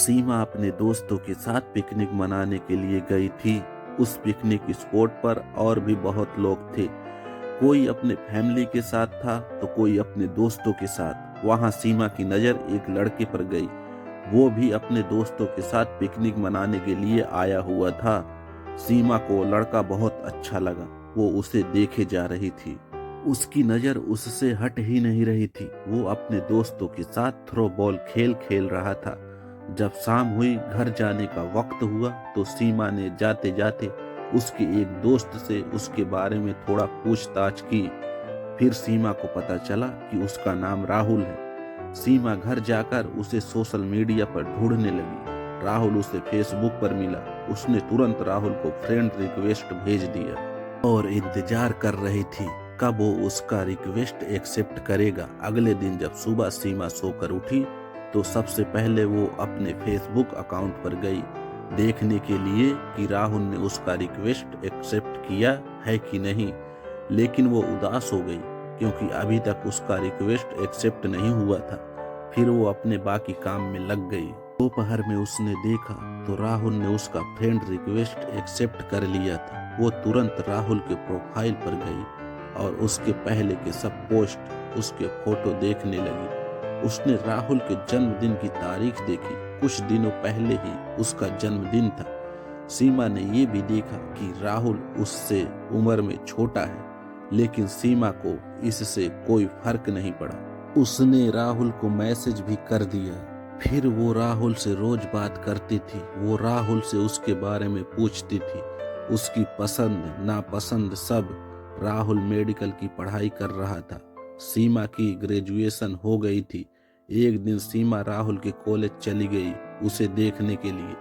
सीमा अपने दोस्तों के साथ पिकनिक मनाने के लिए गई थी। उस पिकनिक स्पॉट पर और भी बहुत लोग थे। कोई अपने फैमिली के साथ था तो कोई अपने दोस्तों के साथ। वहां सीमा की नज़र एक लड़के पर गई। वो भी अपने दोस्तों के साथ पिकनिक मनाने के लिए आया हुआ था। सीमा को वो लड़का बहुत अच्छा लगा। वो उसे देखे जा रही थी। उसकी नज़र उससे हट ही नहीं रही थी। वो अपने दोस्तों के साथ थ्रो बॉल खेल खेल रहा था। जब शाम हुई, घर जाने का वक्त हुआ तो सीमा ने जाते जाते उसके एक दोस्त से उसके बारे में थोड़ा पूछताछ की। फिर सीमा को पता चला कि उसका नाम राहुल है। सीमा घर जाकर उसे सोशल मीडिया पर ढूंढने लगी। राहुल उसे फेसबुक पर मिला। उसने तुरंत राहुल को फ्रेंड रिक्वेस्ट भेज दिया और इंतजार कर रही थी कब वो उसका रिक्वेस्ट एक्सेप्ट करेगा। अगले दिन जब सुबह सीमा सोकर उठी तो सबसे पहले वो अपने फेसबुक अकाउंट पर गई, देखने के लिए कि राहुल ने उसका रिक्वेस्ट एक्सेप्ट किया है कि नहीं। लेकिन वो उदास हो गई क्योंकि अभी तक उसका रिक्वेस्ट एक्सेप्ट नहीं हुआ था। फिर वो अपने बाकी काम में लग गई। दोपहर में उसने देखा तो राहुल ने उसका फ्रेंड रिक्वेस्ट एक्सेप्ट कर लिया था। वो तुरंत राहुल के प्रोफाइल पर गई और उसके पहले के सब पोस्ट, उसके फोटो देखने लगी। उसने राहुल के जन्मदिन की तारीख देखी। कुछ दिनों पहले ही उसका जन्मदिन था। सीमा ने ये भी देखा कि राहुल उससे उम्र में छोटा है, लेकिन सीमा को इससे कोई फर्क नहीं पड़ा। उसने राहुल को मैसेज भी कर दिया। फिर वो राहुल से रोज बात करती थी। वो राहुल से उसके बारे में पूछती थी, उसकी पसंद नापसंद सब। राहुल मेडिकल की पढ़ाई कर रहा था। सीमा की ग्रेजुएशन हो गई थी। एक दिन सीमा राहुल के कॉलेज चली गई उसे देखने के लिए।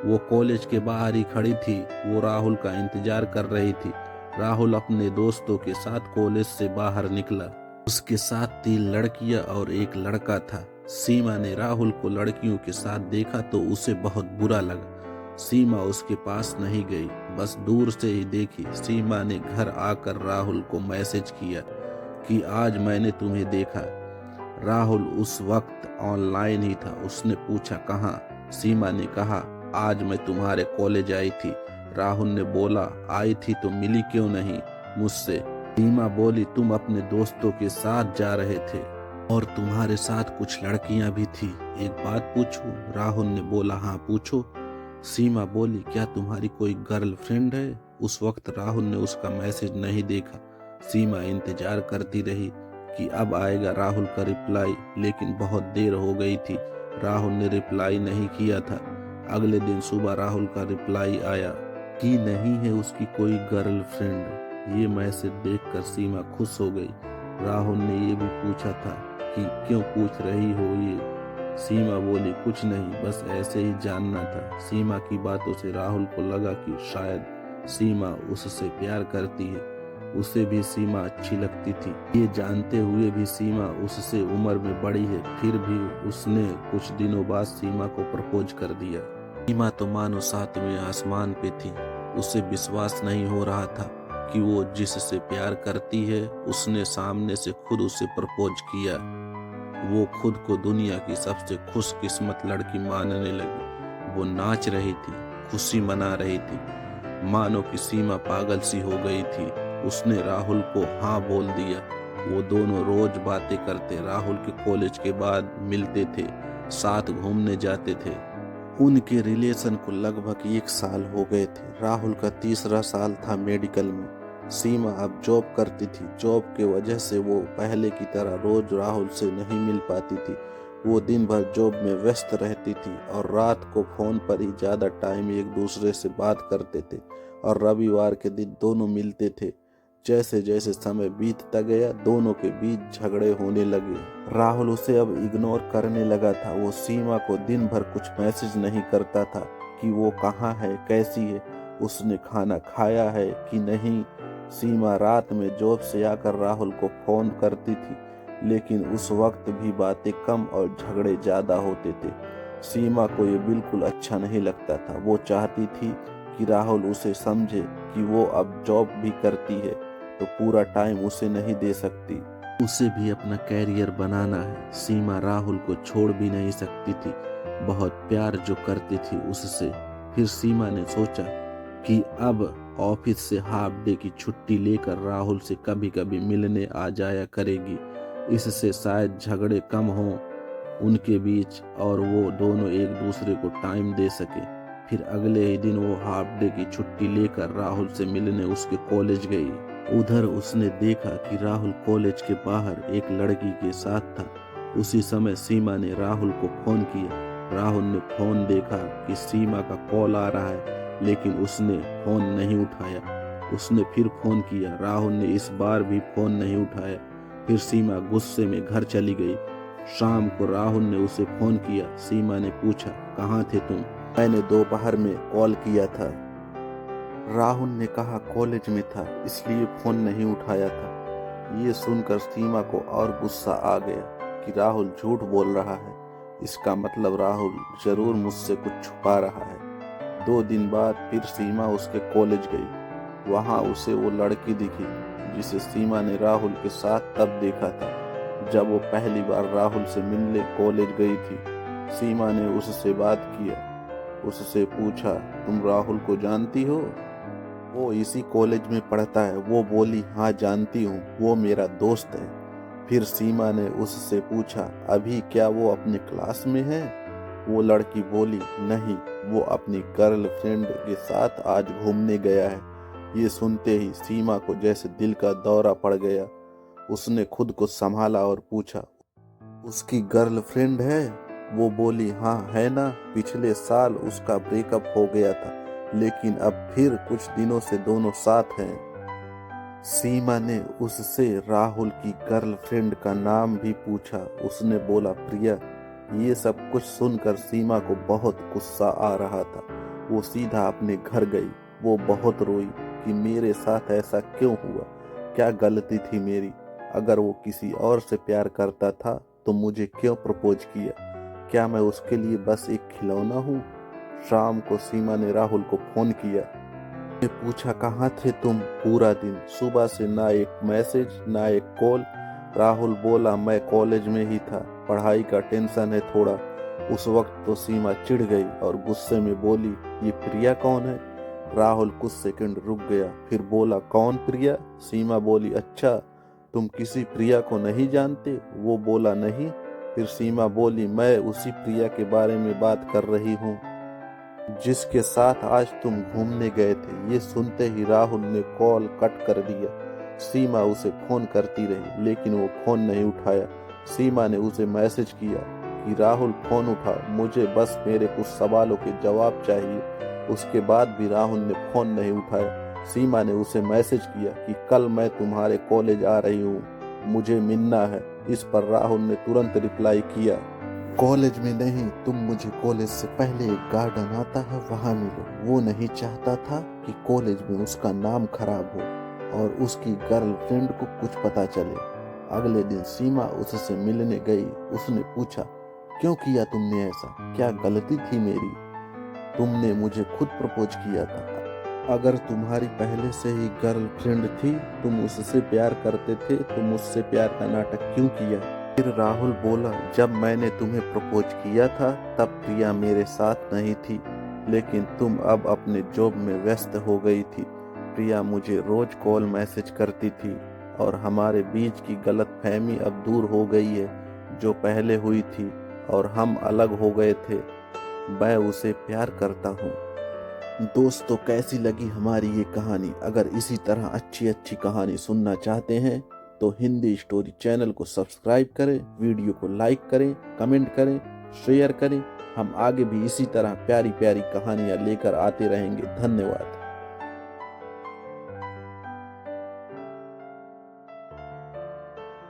वो कॉलेज के बाहर ही खड़ी थी। वो राहुल का इंतजार कर रही थी। राहुल अपने दोस्तों के साथ कॉलेज से बाहर निकला। उसके साथ 3 लड़कियां और एक लड़का था। सीमा ने राहुल को लड़कियों के साथ देखा तो उसे बहुत बुरा लगा। सीमा उसके पास नहीं गई, बस दूर से ही देखी। सीमा ने घर आकर राहुल को मैसेज किया कि आज मैंने तुम्हें देखा। राहुल उस वक्त ऑनलाइन ही था। उसने पूछा कहाँ। सीमा ने कहा आज मैं तुम्हारे कॉलेज आई थी। राहुल ने बोला आई थी तो मिली क्यों नहीं मुझसे। सीमा बोली तुम अपने दोस्तों के साथ जा रहे थे और तुम्हारे साथ कुछ लड़कियां भी थी। एक बात पूछूं? राहुल ने बोला हाँ पूछो। सीमा बोली क्या तुम्हारी कोई गर्लफ्रेंड है? उस वक्त राहुल ने उसका मैसेज नहीं देखा। सीमा इंतजार करती रही कि अब आएगा राहुल का रिप्लाई, लेकिन बहुत देर हो गई थी। राहुल ने रिप्लाई नहीं किया था। अगले दिन सुबह राहुल का रिप्लाई आया कि नहीं है उसकी कोई गर्लफ्रेंड। ये मैसेज देखकर सीमा खुश हो गई। राहुल ने ये भी पूछा था कि क्यों पूछ रही हो ये? सीमा बोली कुछ नहीं, बस ऐसे ही जानना था। सीमा की बातों से राहुल को लगा कि शायद सीमा उससे प्यार करती है। उसे भी सीमा अच्छी लगती थी। ये जानते हुए भी सीमा उससे उम्र में बड़ी है। फिर भी उसने कुछ दिनों बाद सीमा को प्रपोज कर दिया। सीमा तो मानो 7वें आसमान पे थी। उसे विश्वास नहीं हो रहा था कि वो जिससे प्यार करती है उसने सामने से खुद उसे प्रपोज किया। वो खुद को दुनिया की सबसे खुशकिस्मत लड़की मानने लगी। वो नाच रही थी, खुशी मना रही थी, मानो कि सीमा पागल सी हो गई थी। उसने राहुल को हाँ बोल दिया। वो दोनों रोज बातें करते, राहुल के कॉलेज के बाद मिलते थे, साथ घूमने जाते थे। उनके रिलेशन को लगभग 1 साल हो गए थे। राहुल का 3रा साल था मेडिकल में। सीमा अब जॉब करती थी। जॉब के वजह से वो पहले की तरह रोज राहुल से नहीं मिल पाती थी। वो दिन भर जॉब में व्यस्त रहती थी और रात को फोन पर ही ज्यादा टाइम एक दूसरे से बात करते थे और रविवार के दिन दोनों मिलते थे। जैसे जैसे समय बीतता गया दोनों के बीच झगड़े होने लगे। राहुल उसे अब इग्नोर करने लगा था। वो सीमा को दिन भर कुछ मैसेज नहीं करता था कि वो कहाँ है, कैसी है, उसने खाना खाया है कि नहीं। सीमा रात में जॉब से आकर राहुल को फोन करती थी, लेकिन उस वक्त भी बातें कम और झगड़े ज्यादा होते थे। सीमा को ये बिल्कुल अच्छा नहीं लगता था। वो चाहती थी कि राहुल उसे समझे कि वो अब जॉब भी करती है तो पूरा टाइम उसे नहीं दे सकती। उसे भी अपना कैरियर बनाना है। सीमा राहुल को छोड़ भी नहीं सकती थी। बहुत प्यार जो करती थी उससे। फिर सीमा ने सोचा कि अब ऑफिस से हाफ डे की छुट्टी लेकर राहुल से कभी कभी मिलने आ जाया करेगी। इससे शायद झगड़े कम हों उनके बीच और वो दोनों एक दूसरे को टाइम दे सके। फिर अगले ही दिन वो हाफ डे की छुट्टी लेकर राहुल से मिलने उसके कॉलेज गई। उधर उसने देखा कि राहुल कॉलेज के बाहर एक लड़की के साथ था। उसी समय सीमा ने राहुल को फोन किया। राहुल ने फोन देखा कि सीमा का कॉल आ रहा है, लेकिन उसने फोन नहीं उठाया। उसने फिर फोन किया, राहुल ने इस बार भी फोन नहीं उठाया। फिर सीमा गुस्से में घर चली गई। शाम को राहुल ने उसे फोन किया। सीमा ने पूछा, कहाँ थे तुम? मैंने दोपहर में कॉल किया था। राहुल ने कहा, कॉलेज में था इसलिए फोन नहीं उठाया था। ये सुनकर सीमा को और गुस्सा आ गया कि राहुल झूठ बोल रहा है। इसका मतलब राहुल जरूर मुझसे कुछ छुपा रहा है। 2 दिन बाद फिर सीमा उसके कॉलेज गई। वहां उसे वो लड़की दिखी जिसे सीमा ने राहुल के साथ तब देखा था जब वो पहली बार राहुल से मिलने कॉलेज गई थी। सीमा ने उससे बात किया। उससे पूछा, तुम राहुल को जानती हो? वो इसी कॉलेज में पढ़ता है। वो बोली, हाँ जानती हूँ, वो मेरा दोस्त है। फिर सीमा ने उससे पूछा, अभी क्या वो अपने क्लास में है? वो लड़की बोली, नहीं, वो अपनी गर्लफ्रेंड के साथ आज घूमने गया है। ये सुनते ही सीमा को जैसे दिल का दौरा पड़ गया। उसने खुद को संभाला और पूछा, उसकी गर्लफ्रेंड है? वो बोली, हाँ है ना, पिछले साल उसका ब्रेकअप हो गया था, लेकिन अब फिर कुछ दिनों से दोनों साथ हैं। सीमा ने उससे राहुल की गर्लफ्रेंड का नाम भी पूछा। उसने बोला, प्रिया। ये सब कुछ सुनकर सीमा को बहुत गुस्सा आ रहा था। वो सीधा अपने घर गई। वो बहुत रोई कि मेरे साथ ऐसा क्यों हुआ, क्या गलती थी मेरी? अगर वो किसी और से प्यार करता था तो मुझे क्यों प्रपोज किया? क्या मैं उसके लिए बस एक खिलौना हूँ? शाम को सीमा ने राहुल को फोन किया। ने पूछा, कहाँ थे तुम पूरा दिन? सुबह से ना एक मैसेज ना एक कॉल। राहुल बोला, मैं कॉलेज में ही था, पढ़ाई का टेंशन है थोड़ा। उस वक्त तो सीमा चिढ़ गई और गुस्से में बोली, ये प्रिया कौन है? राहुल कुछ सेकंड रुक गया, फिर बोला, कौन प्रिया? सीमा बोली, अच्छा तुम किसी प्रिया को नहीं जानते? वो बोला, नहीं। फिर सीमा बोली, मैं उसी प्रिया के बारे में बात कर रही हूँ जिसके साथ आज तुम घूमने गए थे। ये सुनते ही राहुल ने कॉल कट कर दिया। सीमा उसे फोन करती रही, लेकिन वो फोन नहीं उठाया। सीमा ने उसे मैसेज किया कि राहुल फोन उठा, मुझे बस मेरे कुछ सवालों के जवाब चाहिए। उसके बाद भी राहुल ने फोन नहीं उठाया। सीमा ने उसे मैसेज किया कि कल मैं तुम्हारे कॉलेज आ रही हूँ, मुझे मिलना है। इस पर राहुल ने तुरंत रिप्लाई किया, कॉलेज में नहीं, तुम मुझे कॉलेज से पहले एक गार्डन आता है वहां मिलो। वो नहीं चाहता था कि कॉलेज में उसका नाम खराब हो और उसकी गर्लफ्रेंड को कुछ पता चले। अगले दिन सीमा उससे मिलने गई। उसने पूछा, क्यों किया तुमने ऐसा? क्या गलती थी मेरी? तुमने मुझे खुद प्रपोज किया था। अगर तुम्हारी पहले से ही गर्लफ्रेंड थी, तुम उससे प्यार करते थे, तो मुझसे प्यार का नाटक क्यों किया? फिर राहुल बोला, जब मैंने तुम्हें प्रपोज किया था तब प्रिया मेरे साथ नहीं थी, लेकिन तुम अब अपने जॉब में व्यस्त हो गई थी। प्रिया मुझे रोज कॉल मैसेज करती थी और हमारे बीच की गलतफहमी अब दूर हो गई है जो पहले हुई थी, और हम अलग हो गए थे। मैं उसे प्यार करता हूँ। दोस्तों, कैसी लगी हमारी ये कहानी? अगर इसी तरह अच्छी अच्छी कहानी सुनना चाहते हैं तो हिंदी स्टोरी चैनल को सब्सक्राइब करें, वीडियो को लाइक करें, कमेंट करें, शेयर करें। हम आगे भी इसी तरह प्यारी प्यारी कहानियां लेकर आते रहेंगे। धन्यवाद।